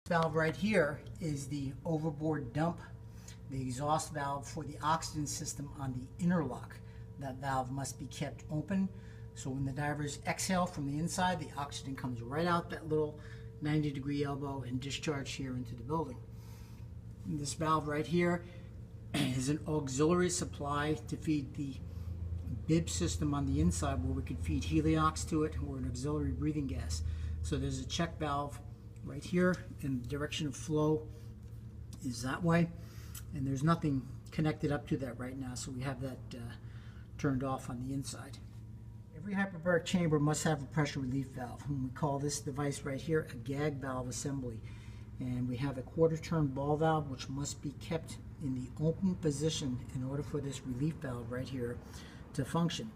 Valve right here is the overboard dump, the exhaust valve for the oxygen system on the interlock. That valve must be kept open, so when the divers exhale from the inside, the oxygen comes right out that little 90-degree elbow and discharge here into the building. And this valve right here is an auxiliary supply to feed the bib system on the inside, where we could feed heliox to it or an auxiliary breathing gas. So there's a check valve right here, and the direction of flow is that way, and there's nothing connected up to that right now, so we have that turned off on the inside. Every hyperbaric chamber must have a pressure relief valve, and we call this device right here a gag valve assembly. And we have a quarter-turn ball valve which must be kept in the open position in order for this relief valve right here to function.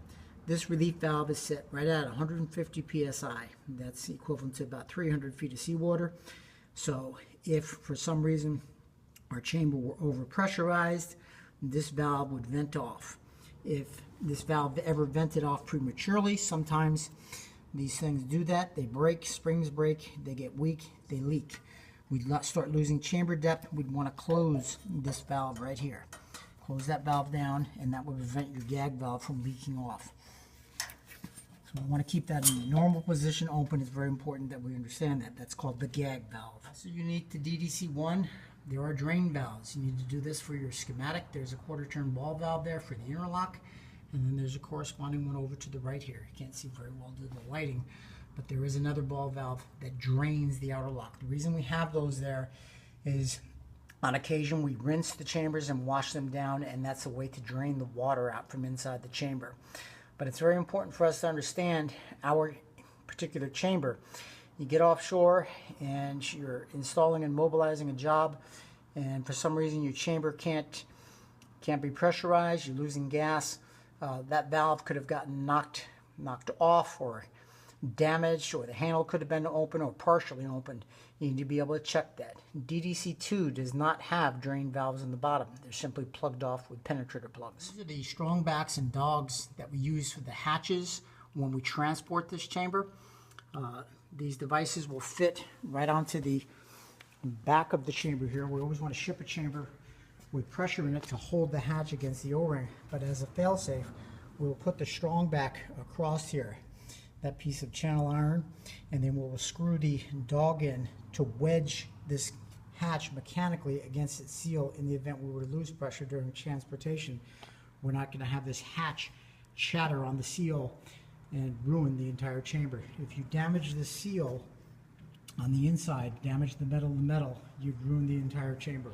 This relief valve is set right at 150 psi. That's equivalent to about 300 feet of seawater. So if for some reason our chamber were overpressurized, this valve would vent off. If this valve ever vented off prematurely, sometimes these things do that. They break, springs break, they get weak, they leak. We'd start losing chamber depth. We'd want to close this valve right here. Close that valve down, and that would prevent your gag valve from leaking off. So we want to keep that in the normal position open. It's very important that we understand that. That's called the gag valve. So unique to DDC1, there are drain valves. You need to do this for your schematic. There's a quarter-turn ball valve there for the interlock, and then there's a corresponding one over to the right here. You can't see very well due to the lighting, but there is another ball valve that drains the outer lock. The reason we have those there is on occasion we rinse the chambers and wash them down, and that's a way to drain the water out from inside the chamber. But it's very important for us to understand our particular chamber. You get offshore and you're installing and mobilizing a job, and for some reason your chamber can't be pressurized, you're losing gas. That valve could have gotten knocked off or damaged, or the handle could have been open or partially opened. You need to be able to check that. DDC2 does not have drain valves in the bottom. They're simply plugged off with penetrator plugs. These are the strong backs and dogs that we use for the hatches when we transport this chamber. These devices will fit right onto the back of the chamber here. We always want to ship a chamber with pressure in it to hold the hatch against the O-ring, but as a fail-safe, we'll put the strong back across here, that piece of channel iron, and then we'll screw the dog in to wedge this hatch mechanically against its seal. In the event we were to lose pressure during transportation, we're not going to have this hatch shatter on the seal and ruin the entire chamber. If you damage the seal on the inside, damage the metal, you've ruined the entire chamber.